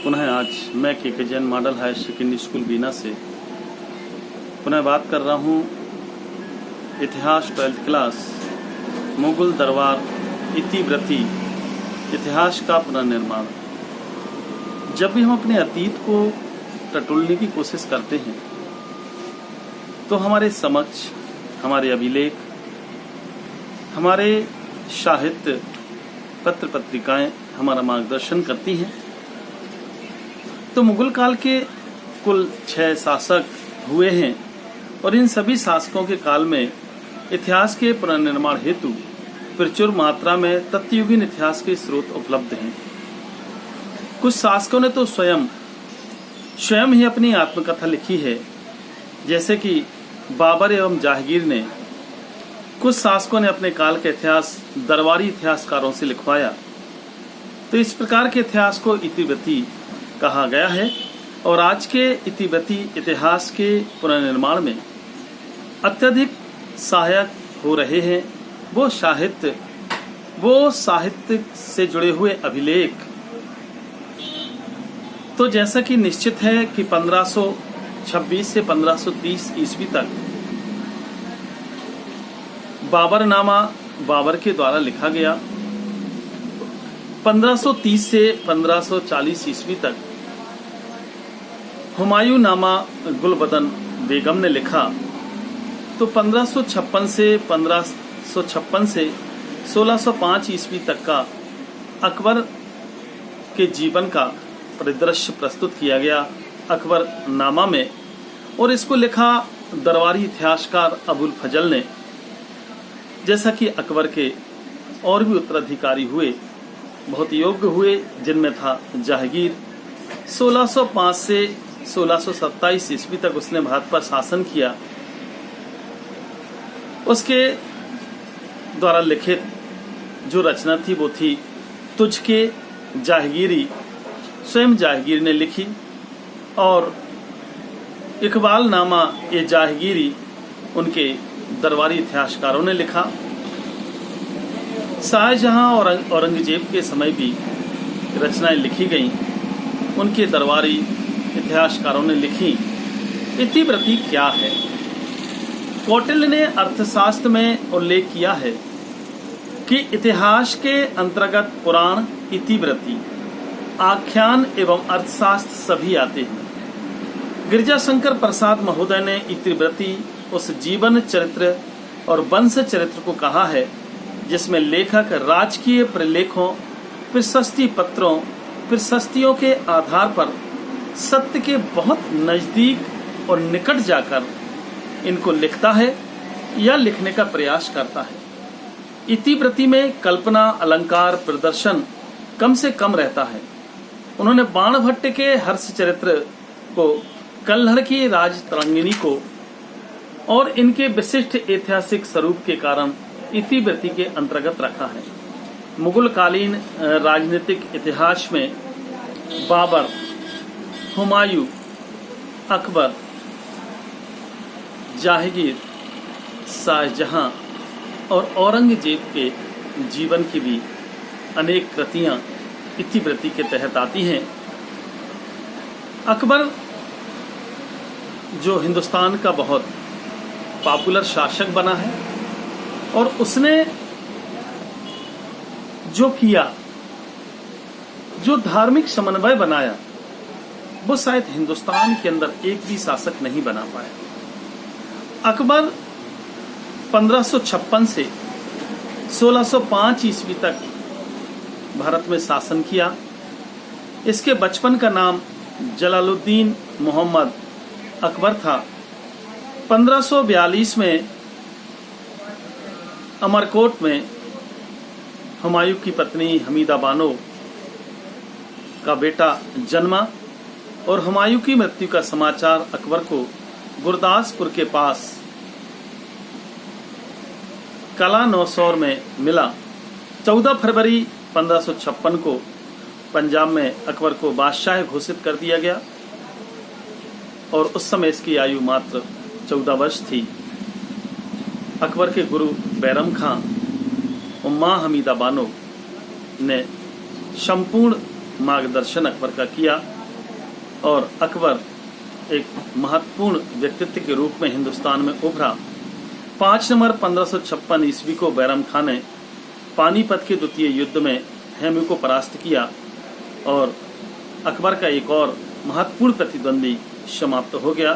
पुनः आज मैं K Jain model higher secondary school Bina से पुनः बात कर रहा हूँ इतिहास 12th क्लास मुगल दरबार इतिवृत्ति इतिहास का पुनर्निर्माण। जब भी हम अपने अतीत को टटोलने की कोशिश करते हैं तो हमारे समक्ष हमारे अभिलेख, हमारे साहित्य, पत्र पत्रिकाएं हमारा मार्गदर्शन करती हैं। तो मुगल काल के कुल 6 शासक हुए हैं और इन सभी शासकों के काल में इतिहास के पुनर्निर्माण हेतु प्रचुर मात्रा में तथ्ययुगीन इतिहास के स्रोत उपलब्ध हैं। कुछ शासकों ने तो स्वयं ही अपनी आत्मकथा लिखी है, जैसे कि बाबर एवं जहांगीर ने। कुछ शासकों ने अपने काल का इतिहास दरबारी इतिहासकारों से लिखवाया। तो इस प्रकार के इतिहास को इतिवृत्ति कहा गया है और आज के इतिवृत्ति इतिहास के पुनर्निर्माण में अत्यधिक सहायक हो रहे हैं। वो साहित्य से जुड़े हुए अभिलेख। तो जैसा कि निश्चित है कि 1526 से 1530 ईस्वी तक बाबरनामा बाबर के द्वारा लिखा गया। 1530 से 1540 ईस्वी तक हुमायूं नामा गुलबदन बेगम ने लिखा। तो 1556 से 1605 ईस्वी तक का अकबर के जीवन का परिदृश्य प्रस्तुत किया गया अकबर नामा में, और इसको लिखा दरबारी इतिहासकार अबुल फजल ने। जैसा कि अकबर के और भी उत्तराधिकारी हुए, बहुत योग्य हुए, जिनमें था जहांगीर। 1605 से 1627 ईस्वी तक उसने भारत पर शासन किया। उसके द्वारा लिखित जो रचना थी वो थी तुझके जहांगीरी, स्वयं जहांगीर ने लिखी। और इकबाल नामा ये जहांगीरी उनके दरबारी इतिहासकारों ने लिखा। शाहजहां और औरंगजेब के समय भी रचनाएं लिखी गईं, उनके दरबारी इतिहासकारों ने लिखी। इतिवृत्ति क्या है? कौटिल्य ने अर्थशास्त्र में उल्लेख किया है कि इतिहास के अंतर्गत पुराण, इतिवृत्ति, आख्यान एवं अर्थशास्त्र सभी आते हैं। गिरिजाशंकर प्रसाद महोदय ने इतिवृत्ति उस जीवन चरित्र और वंश चरित्र को कहा है जिसमें लेखक राजकीय प्रलेखों, प्रशस्ति पत्रों, प्रशस्तियों के आधार पर सत्य के बहुत नजदीक और निकट जाकर इनको लिखता है या लिखने का प्रयास करता है। इतिवृत्ति में कल्पना, अलंकार, प्रदर्शन कम से कम रहता है। उन्होंने बाणभट्ट के हर्ष चरित्र को, कल्हड़ की राजतरंगिणी को और इनके विशिष्ट ऐतिहासिक स्वरूप के कारण इतिवृत्ति के अंतर्गत रखा है। मुगल कालीन राजनीतिक इतिहास में बाबर, हुमायूं, अकबर, जहांगीर, शाहजहां और औरंगजेब के जीवन की भी अनेक कृतियां इतिवृत्ति के तहत आती हैं। अकबर जो हिंदुस्तान का बहुत पॉपुलर शासक बना है और उसने जो किया, जो धार्मिक समन्वय बनाया, वो शायद हिंदुस्तान के अंदर एक भी शासक नहीं बना पाया। अकबर 1556 से 1605 ईस्वी तक भारत में शासन किया। इसके बचपन का नाम जलालुद्दीन मोहम्मद अकबर था। 1542 में अमरकोट में हुमायूं की पत्नी हमीदा बानो का बेटा जन्मा और हुमायूं की मृत्यु का समाचार अकबर को गुरदासपुर के पास कला नौसौर में मिला। 14 फरवरी 1556 को पंजाब में अकबर को बादशाह घोषित कर दिया गया और उस समय इसकी आयु मात्र 14 वर्ष थी। अकबर के गुरु बैरम खां और मां हमीदा बानो ने संपूर्ण मार्गदर्शन अकबर का किया। और अकबर एक महत्वपूर्ण व्यक्तित्व के रूप में हिंदुस्तान में उभरा। 5 नवंबर 1556 ईस्वी को बैरम खान ने पानीपत के द्वितीय युद्ध में हेमू को परास्त किया और अकबर का एक और महत्वपूर्ण प्रतिद्वंदी समाप्त हो गया।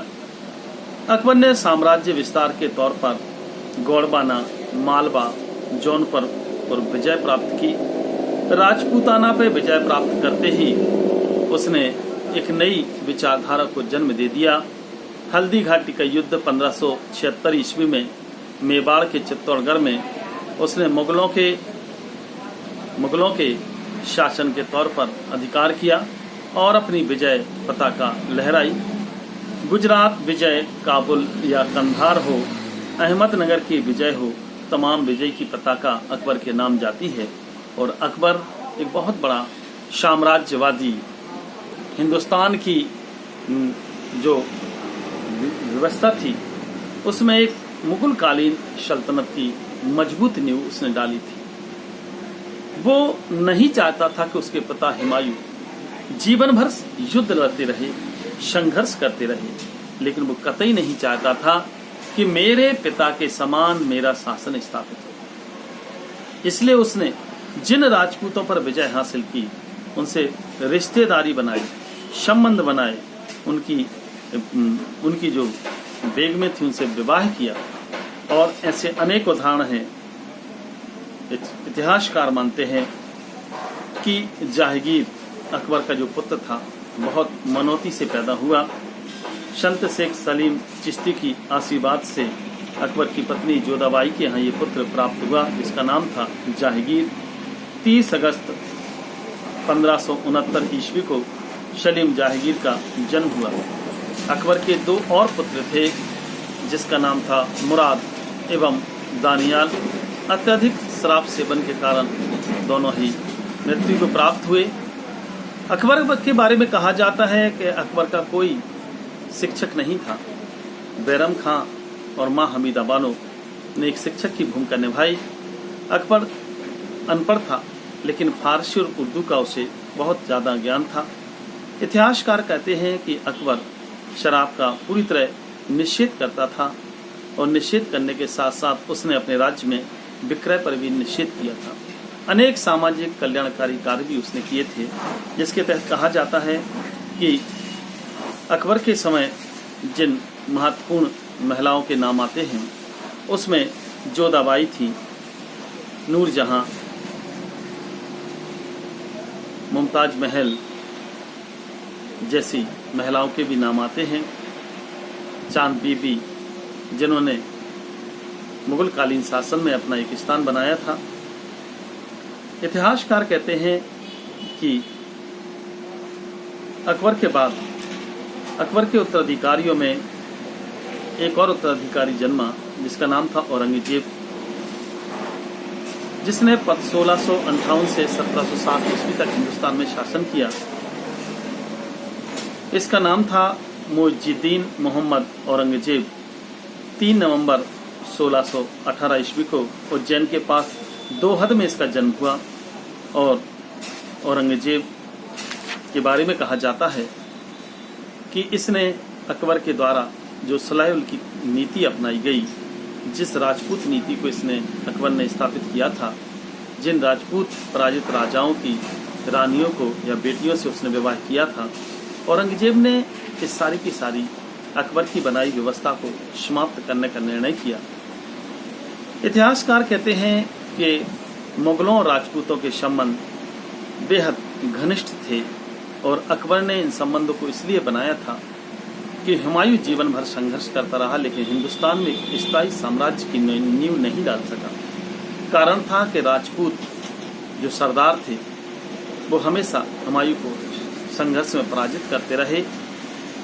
अकबर ने साम्राज्य विस्तार के तौर पर गौड़बाना, मालवा, जौनपुर पर विजय प्राप्त की। राजपूताना पर विजय प्राप्त करते ही उसने एक नई विचारधारा को जन्म दे दिया। हल्दी घाटी का युद्ध 1576 ईस्वी में मेवाड़ के चित्तौड़गढ़ में उसने मुगलों के शासन के तौर पर अधिकार किया और अपनी विजय पताका लहराई। गुजरात विजय, काबुल या कंधार हो, अहमदनगर की विजय हो, तमाम विजय की पताका अकबर के नाम जाती है। और अकबर एक बहुत बड़ा साम्राज्यवादी, हिंदुस्तान की जो व्यवस्था थी उसमें एक मुगल कालीन सल्तनत की मजबूत नींव उसने डाली थी। वो नहीं चाहता था कि उसके पिता हुमायूं जीवन भर युद्ध लड़ते रहे, संघर्ष करते रहे, लेकिन वो कतई नहीं चाहता था कि मेरे पिता के समान मेरा शासन स्थापित हो। इसलिए उसने जिन राजपूतों पर विजय हासिल की उनसे रिश्तेदारी बनाई, संबंध बनाए, उनकी जो बेग में थी उनसे विवाह किया। और ऐसे अनेक उदाहरण हैं। इतिहासकार मानते हैं कि जहांगीर अकबर का जो पुत्र था बहुत मनौती से पैदा हुआ। संत शेख सलीम चिश्ती की आशीर्वाद से अकबर की पत्नी जोधाबाई के यहाँ ये पुत्र प्राप्त हुआ, जिसका नाम था जहांगीर। 30 अगस्त 1569 ईस्वी को सलीम जहांगीर का जन्म हुआ। अकबर के 2 और पुत्र थे, जिसका नाम था मुराद एवं दानियाल। अत्यधिक शराब सेवन के कारण दोनों ही मृत्यु को प्राप्त हुए। अकबर के बारे में कहा जाता है कि अकबर का कोई शिक्षक नहीं था। बैरम खां और माँ हमीदा बानो ने एक शिक्षक की भूमिका निभाई। अकबर अनपढ़ था, लेकिन फारसी और उर्दू का उसे बहुत ज़्यादा ज्ञान था। इतिहासकार कहते हैं कि अकबर शराब का पूरी तरह निषेध करता था और निषेध करने के साथ साथ उसने अपने राज्य में विक्रय पर भी निषेध किया था। अनेक सामाजिक कल्याणकारी कार्य भी उसने किए थे, जिसके तहत कहा जाता है कि अकबर के समय जिन महत्वपूर्ण महिलाओं के नाम आते हैं उसमें जोधाबाई थी, नूरजहां, मुमताज महल जैसी महिलाओं के भी नाम आते हैं। चांद बीबी, जिन्होंने मुगल कालीन शासन में अपना एक स्थान बनाया था। इतिहासकार कहते हैं कि अकबर के बाद अकबर के उत्तराधिकारियों में एक और उत्तराधिकारी जन्मा, जिसका नाम था औरंगजेब, जिसने 1658 से 1707 ईस्वी तक हिंदुस्तान में शासन किया। इसका नाम था मुइजुद्दीन मोहम्मद औरंगजेब। 3 नवंबर 1618 ईस्वी को उज्जैन के पास दोहद में इसका जन्म हुआ। और औरंगजेब के बारे में कहा जाता है कि इसने अकबर के द्वारा जो सलायुल की नीति अपनाई गई, जिस राजपूत नीति को इसने अकबर ने स्थापित किया था, जिन राजपूत पराजित राजाओं की रानियों को या बेटियों से उसने विवाह किया था, औरंगजेब ने इस सारी की सारी अकबर की बनाई व्यवस्था को समाप्त करने का निर्णय किया। इतिहासकार कहते हैं कि मुगलों और राजपूतों के संबंध बेहद घनिष्ठ थे और अकबर ने इन संबंधों को इसलिए बनाया था कि हुमायूं जीवन भर संघर्ष करता रहा, लेकिन हिंदुस्तान में एक स्थायी साम्राज्य की नींव नहीं डाल सका। कारण था कि राजपूत जो सरदार थे वो हमेशा हुमायूं को संघर्ष में पराजित करते रहे।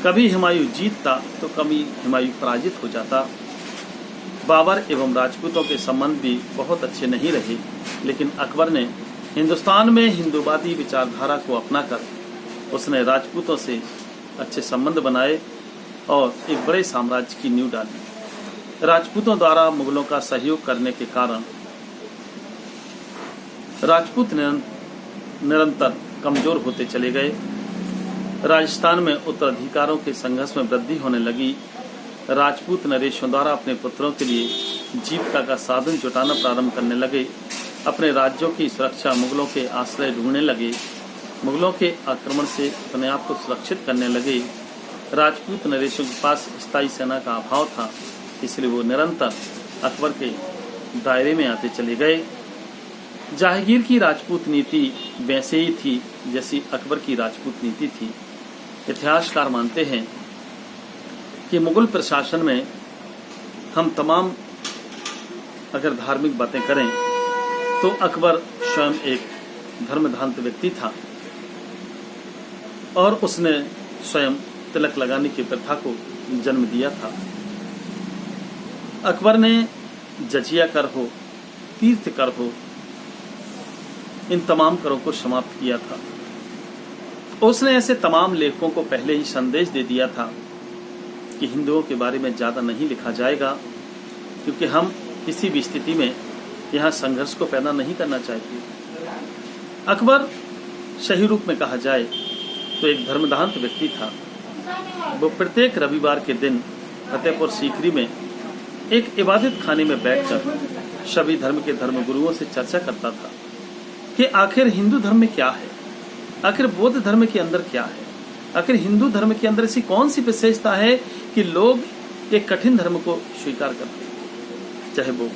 कभी हुमायूं जीतता तो कभी हुमायूं पराजित हो जाता। बाबर एवं राजपूतों के संबंध भी बहुत अच्छे नहीं रहे, लेकिन अकबर ने हिंदुस्तान में हिंदूवादी विचारधारा को अपनाकर उसने राजपूतों से अच्छे संबंध बनाए और एक बड़े साम्राज्य की नींव डाली। राजपूतों द्वारा मुगलों का सहयोग करने के कारण राजपूत निरंतर कमजोर होते चले गए। राजस्थान में उत्तराधिकारों के संघर्ष में वृद्धि होने लगी। राजपूत नरेशों द्वारा अपने पुत्रों के लिए जीविका का साधन जुटाना प्रारंभ करने लगे। अपने राज्यों की सुरक्षा मुगलों के आश्रय ढूंढने लगे। मुगलों के आक्रमण से अपने आप को सुरक्षित करने लगे। राजपूत नरेशों के पास स्थायी सेना का अभाव था, इसलिए वो निरंतर अकबर के दायरे में आते चले गए। जहांगीर की राजपूत नीति वैसे ही थी जैसी अकबर की राजपूत नीति थी। इतिहासकार मानते हैं कि मुगल प्रशासन में हम तमाम अगर धार्मिक बातें करें तो अकबर स्वयं एक धर्मभ्रांत व्यक्ति था और उसने स्वयं तिलक लगाने की प्रथा को जन्म दिया था। अकबर ने जजिया कर हो, तीर्थ कर हो, इन तमाम करों को समाप्त किया था। उसने ऐसे तमाम लेखकों को पहले ही संदेश दे दिया था कि हिंदुओं के बारे में ज्यादा नहीं लिखा जाएगा, क्योंकि हम किसी भी स्थिति में यहाँ संघर्ष को पैदा नहीं करना चाहिए। अकबर सही रूप में कहा जाए तो एक धर्मभ्रांत व्यक्ति था। वो प्रत्येक रविवार के दिन फतेहपुर सीकरी में एक इबादत खाने में बैठकर सभी धर्म के धर्मगुरुओं से चर्चा करता था कि आखिर हिंदू धर्म में क्या है, आखिर बौद्ध धर्म के अंदर क्या है, आखिर हिंदू धर्म के अंदर ऐसी कौन सी विशेषता है कि लोग एक कठिन धर्म को स्वीकार करते हैं, चाहे वो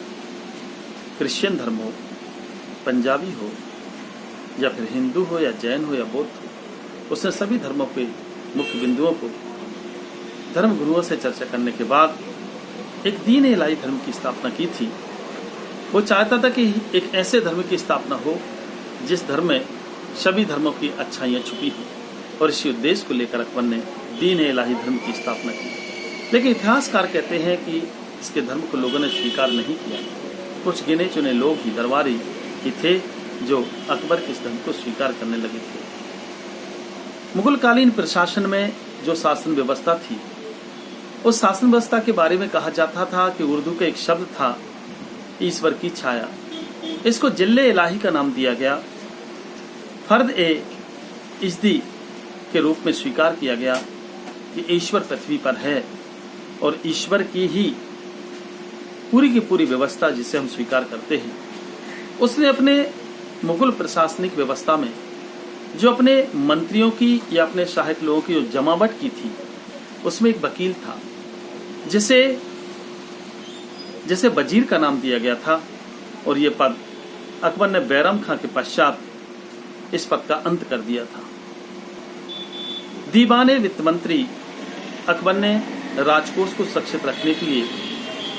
क्रिश्चियन धर्म हो, पंजाबी हो, या फिर हिंदू हो, या जैन हो, या बौद्ध हो। उसने सभी धर्मों के मुख्य बिंदुओं को धर्म गुरुओं से चर्चा करने के बाद एक दीन इलाही धर्म की स्थापना की थी। वो चाहता था कि एक ऐसे धर्म की स्थापना हो जिस धर्म में सभी धर्मों की अच्छाइयाँ छुपी हो, और इसी उद्देश्य को लेकर अकबर ने दीन इलाही धर्म की स्थापना की। लेकिन इतिहासकार कहते हैं कि इसके धर्म को लोगों ने स्वीकार नहीं किया। कुछ गिने चुने लोग ही, दरबारी ही थे जो अकबर के इस धर्म को स्वीकार करने लगे थे। मुगलकालीन प्रशासन में जो शासन व्यवस्था थी, उस शासन व्यवस्था के बारे में कहा जाता था कि उर्दू का एक शब्द था ईश्वर की छाया। इसको जिल्ले इलाही का नाम दिया गया। फर्द ए इज्दी के रूप में स्वीकार किया गया कि ईश्वर पृथ्वी पर है और ईश्वर की ही पूरी की पूरी व्यवस्था जिसे हम स्वीकार करते हैं। उसने अपने मुगल प्रशासनिक व्यवस्था में जो अपने मंत्रियों की या अपने सहायक लोगों की जो जमावट की थी, उसमें एक वकील था जिसे वजीर का नाम दिया गया था, और ये पद अकबर ने बैरम खां के पश्चात इस पद का अंत कर दिया था। दीवाने वित्त मंत्री अकबर ने राजकोष को सुरक्षित रखने के लिए,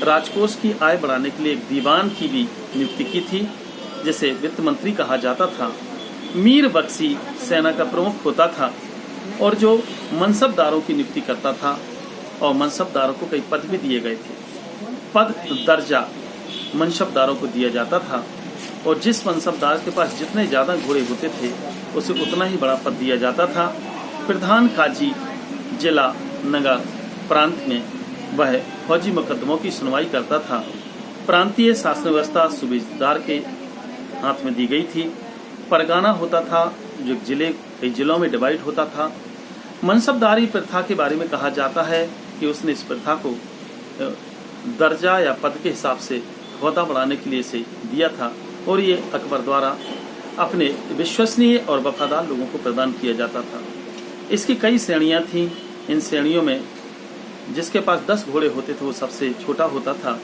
राजकोष की आय बढ़ाने के लिए एक दीवान की भी नियुक्ति की थी, जिसे वित्त मंत्री कहा जाता था। मीर बख्शी सेना का प्रमुख होता था और जो मनसबदारों की नियुक्ति करता था, और मनसबदारों को कई पद भी दिए गए थे। पद दर्जा मनसबदारों को दिया जाता था, और जिस मनसबदार के पास जितने ज्यादा घोड़े होते थे उसे उतना ही बड़ा पद दिया जाता था। प्रधान काजी जिला नगर प्रांत में वह फौजी मुकदमों की सुनवाई करता था। प्रांतीय शासन व्यवस्था सूबेदार के हाथ में दी गई थी। परगाना होता था जो जिले कई जिलों में डिवाइड होता था। मनसबदारी प्रथा के बारे में कहा जाता है कि उसने इस प्रथा को दर्जा या पद के हिसाब से ओहदा बढ़ाने के लिए से दिया था, और ये अकबर द्वारा अपने विश्वसनीय और वफादार लोगों को प्रदान किया जाता था। इसकी कई श्रेणियां थीं। इन श्रेणियों में जिसके पास 10 घोड़े होते थे वो सबसे छोटा होता था,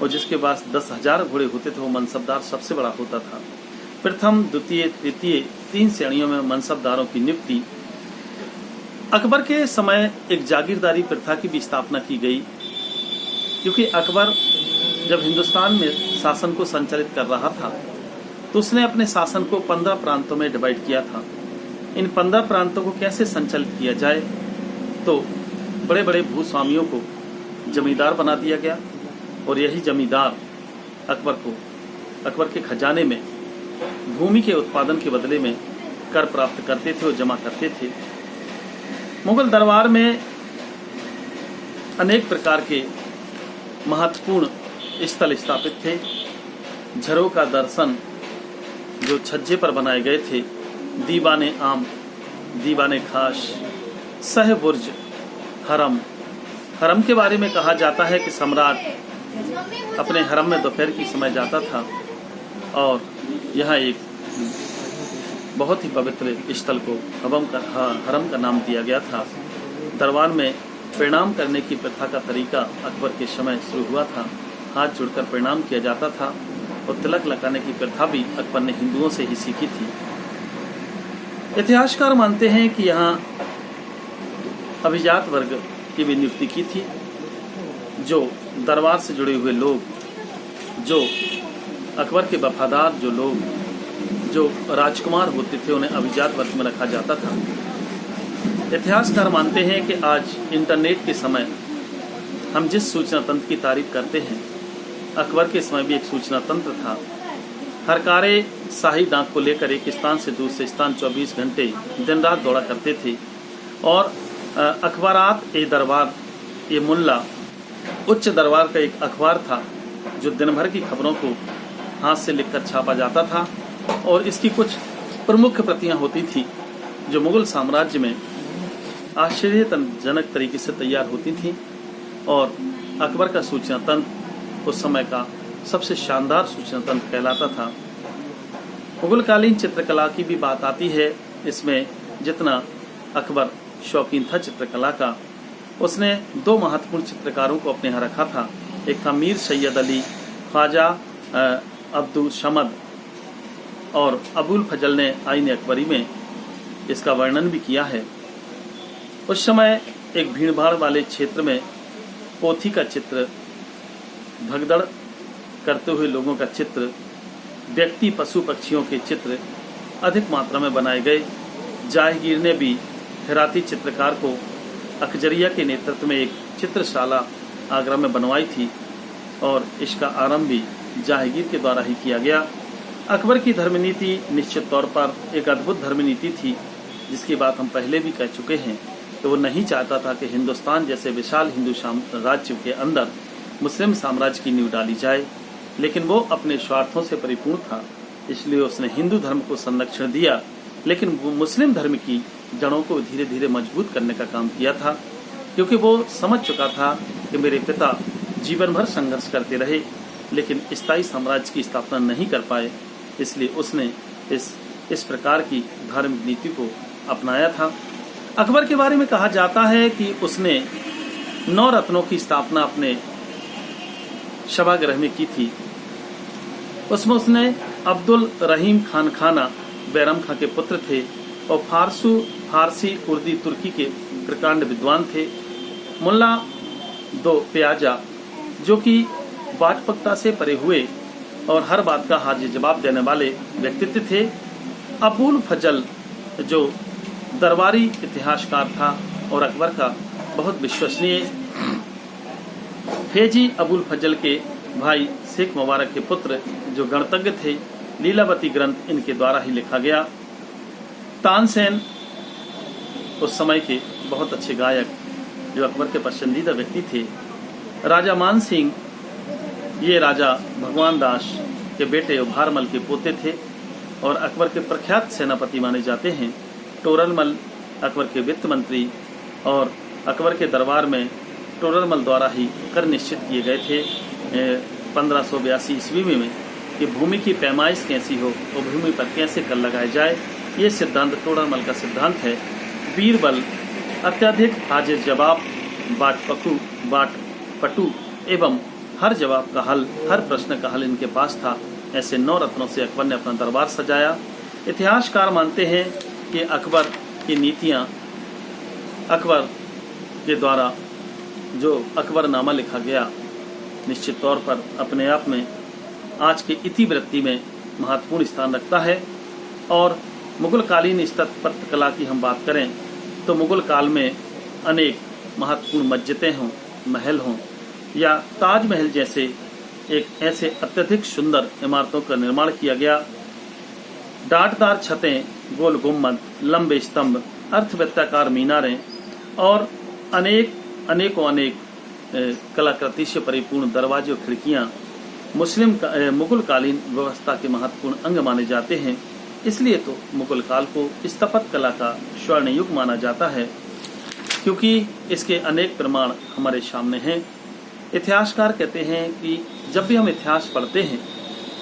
और जिसके पास 10,000 घोड़े होते थे वो मनसबदार सबसे बड़ा होता था। प्रथम, द्वितीय, तृतीय 3 श्रेणियों में मनसबदारों की नियुक्ति। अकबर के समय एक जागीरदारी प्रथा की भी स्थापना की गई, क्योंकि अकबर जब हिंदुस्तान में शासन को संचालित कर रहा था तो उसने अपने शासन को 15 प्रांतों में डिवाइड किया था। इन 15 प्रांतों को कैसे संचालित किया जाए, तो बड़े बड़े भूस्वामियों को जमींदार बना दिया गया, और यही जमींदार अकबर के खजाने में भूमि के उत्पादन के बदले में कर प्राप्त करते थे और जमा करते थे। मुगल दरबार में अनेक प्रकार के महत्वपूर्ण स्थल स्थापित थे। झरों का दर्शन जो छज्जे पर बनाए गए थे, दीवाने आम दीवाने खास, सह बुर्ज, हरम। हरम के बारे में कहा जाता है कि सम्राट अपने हरम में दोपहर की समय जाता था और यहाँ एक बहुत ही पवित्र स्थल को हरम का नाम दिया गया था। दरबार में प्रणाम करने की प्रथा का तरीका अकबर के समय शुरू हुआ था। हाथ जोड़कर प्रणाम किया जाता था और तिलक लगाने की प्रथा भी अकबर ने हिंदुओं से ही सीखी थी। इतिहासकार मानते हैं कि यहाँ अभिजात वर्ग की भी नियुक्ति की थी। जो दरबार से जुड़े हुए लोग, जो अकबर के वफादार जो लोग, जो राजकुमार होते थे, उन्हें अभिजात वर्ग में रखा जाता था। इतिहासकार मानते हैं कि आज इंटरनेट के समय हम जिस सूचना तंत्र की तारीफ करते हैं, अकबर के समय भी एक सूचना तंत्र था। हर कार्य शाही डाक को लेकर एक स्थान से दूसरे स्थान 24 घंटे दिन रात दौड़ा करते थे और अखबारात ए दरबार, ये मुल्ला उच्च दरबार का एक अखबार था जो दिन भर की खबरों को हाथ से लिखकर छापा जाता था और इसकी कुछ प्रमुख प्रतियां होती थी जो मुगल साम्राज्य में आश्चर्यजनक तरीके से तैयार होती थी और अकबर का सूचना तंत्र उस समय का सबसे शानदार सूचना तंत्र कहलाता था। मुगलकालीन चित्रकला की भी बात आती है। इसमें जितना अकबर शौकीन था चित्रकला का, उसने दो महत्वपूर्ण चित्रकारों को अपने यहाँ रखा था। एक था मीर सैयद अली, ख्वाजा अब्दुल समद और अबुल फजल ने आईन अकबरी में इसका वर्णन भी किया है। उस समय एक भीड़भाड़ वाले क्षेत्र में पोथी का चित्र, भगदड़ करते हुए लोगों का चित्र, व्यक्ति पशु पक्षियों के चित्र अधिक मात्रा में बनाए गए। जहांगीर ने भी हेराती चित्रकार को अकजरिया के नेतृत्व में एक चित्रशाला आगरा में बनवाई थी और इसका आरंभ भी जहांगीर के द्वारा ही किया गया। अकबर की धर्मनीति निश्चित तौर पर एक अद्भुत धर्मनीति थी, जिसकी बात हम पहले भी कह चुके हैं कि वो नहीं चाहता था कि हिंदुस्तान जैसे विशाल हिंदू राज्य के अंदर मुस्लिम साम्राज्य की नींव डाली जाए, लेकिन वो अपने स्वार्थों से परिपूर्ण था। इसलिए उसने हिंदू धर्म को संरक्षण दिया, लेकिन वो मुस्लिम धर्म की जड़ों को धीरे धीरे मजबूत करने का काम किया था, क्योंकि वो समझ चुका था कि मेरे पिता जीवन भर संघर्ष करते रहे लेकिन स्थायी साम्राज्य की स्थापना नहीं कर पाए। इसलिए उसने इस प्रकार की धार्मिक नीति को अपनाया था। अकबर के बारे में कहा जाता है कि उसने 9 रत्नों की स्थापना अपने सभागृह में की थी। उसमें उसने अब्दुल रहीम खान खाना बैरम खां के पुत्र थे और फारसी उर्दी तुर्की के प्रकांड विद्वान थे। मुल्ला दो प्याजा जो कि वाजपक्ता से परे हुए और हर बात का हाजिर जवाब देने वाले व्यक्तित्व थे। अबुल फजल जो दरबारी इतिहासकार था और अकबर का बहुत विश्वसनीय। फेजी अबुल फजल के भाई शेख मुबारक के पुत्र जो गणतज्ञ थे। लीलावती ग्रंथ इनके द्वारा ही लिखा गया। तानसेन उस समय के बहुत अच्छे गायक जो अकबर के पसंदीदा व्यक्ति थे। राजा मान सिंह ये राजा भगवान दास के बेटे भारमल के पोते थे और अकबर के प्रख्यात सेनापति माने जाते हैं। टोरलमल अकबर के वित्त मंत्री और अकबर के दरबार में टोरलमल द्वारा ही कर निश्चित किए गए थे 1582 ईस्वी में कि भूमि की पैमाइश कैसी हो और भूमि पर कैसे कर लगाया जाए। ये सिद्धांत टोरलमल का सिद्धांत है। बीरबल अत्यधिक हाजिर जवाब, बाटपटू एवं हर जवाब का हल, हर प्रश्न का हल इनके पास था। ऐसे 9 रत्नों से अकबर ने अपना दरबार सजाया। इतिहासकार मानते हैं कि अकबर की नीतियां, अकबर के द्वारा जो अकबरनामा लिखा गया, निश्चित तौर पर अपने आप में आज के इतिवृत्ति में महत्वपूर्ण स्थान रखता है। और मुगल कालीन स्थापत्य कला की हम बात करें तो मुगल काल में अनेक महत्वपूर्ण मस्जिदें हों, महल हों या ताजमहल जैसे एक ऐसे अत्यधिक सुंदर इमारतों का निर्माण किया गया। डाटदार छतें, गोल गुम्बद, लंबे स्तंभ, अर्थवृत्ताकार मीनारें और अनेक कलाकृति से परिपूर्ण दरवाजे और खिड़कियां मुगल कालीन व्यवस्था के महत्वपूर्ण अंग माने जाते हैं। इसलिए तो मुगल काल को स्थापत्य कला का स्वर्ण युग माना जाता है, क्योंकि इसके अनेक प्रमाण हमारे सामने हैं। इतिहासकार कहते हैं कि जब भी हम इतिहास पढ़ते हैं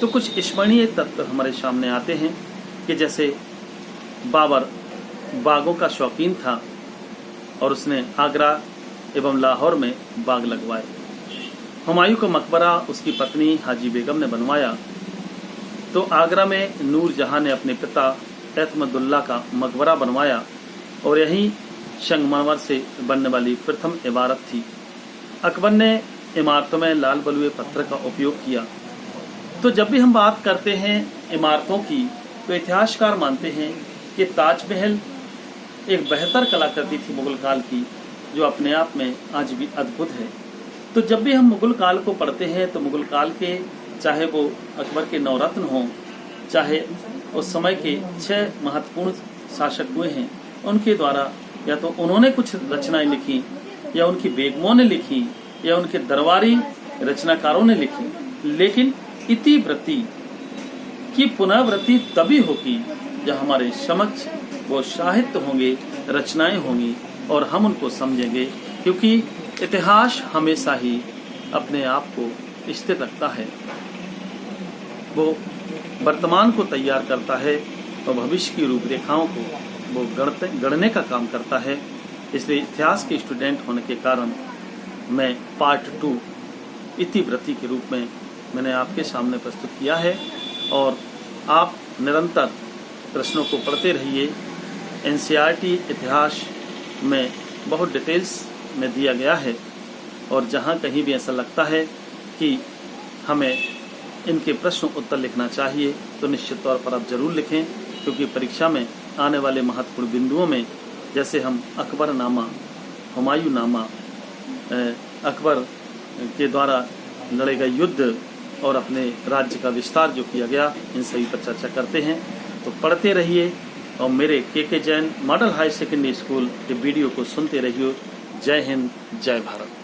तो कुछ स्मरणीय तत्व हमारे सामने आते हैं कि जैसे बाबर बागों का शौकीन था और उसने आगरा एवं लाहौर में बाग लगवाए। हुमायूं का मकबरा उसकी पत्नी हाजी बेगम ने बनवाया। तो आगरा में नूर जहां ने अपने पिता एतमदुल्ला का मकबरा बनवाया और यही संगमरमर से बनने वाली प्रथम इमारत थी। अकबर ने इमारतों में लाल बलुए पत्थर का उपयोग किया। तो जब भी हम बात करते हैं इमारतों की तो इतिहासकार मानते हैं कि ताजमहल एक बेहतर कलाकृति थी मुगल काल की, जो अपने आप में आज भी अद्भुत है। तो जब भी हम मुगल काल को पढ़ते हैं तो मुगल काल के, चाहे वो अकबर के नवरत्न हों, चाहे उस समय के 6 महत्वपूर्ण शासक हुए हैं, उनके द्वारा या तो उन्होंने कुछ रचनाएं लिखी या उनकी बेगमों ने लिखी या उनके दरबारी रचनाकारों ने लिखी, लेकिन इतिवृत्ति की पुनरावृत्ति तभी होगी जब हमारे समक्ष वो साहित्य होंगे, रचनाएं होंगी और हम उनको समझेंगे, क्योंकि इतिहास हमेशा ही अपने आप को स्थिर रखता है। वो वर्तमान को तैयार करता है और भविष्य की रूपरेखाओं को वो गढ़ने का काम करता है। इसलिए इतिहास के स्टूडेंट होने के कारण मैं पार्ट 2 इतिवृत्ति के रूप में मैंने आपके सामने प्रस्तुत किया है और आप निरंतर प्रश्नों को पढ़ते रहिए। एनसीईआरटी इतिहास में बहुत डिटेल्स में दिया गया है और जहाँ कहीं भी ऐसा लगता है कि हमें इनके प्रश्न उत्तर लिखना चाहिए तो निश्चित तौर पर आप जरूर लिखें, क्योंकि परीक्षा में आने वाले महत्वपूर्ण बिंदुओं में जैसे हम अकबरनामा, हुमायूं नामा, अकबर के द्वारा लड़े गए युद्ध और अपने राज्य का विस्तार जो किया गया, इन सभी पर चर्चा करते हैं। तो पढ़ते रहिए और मेरे के Jain model high secondary school के वीडियो को सुनते रहिए। जय हिंद, जय भारत।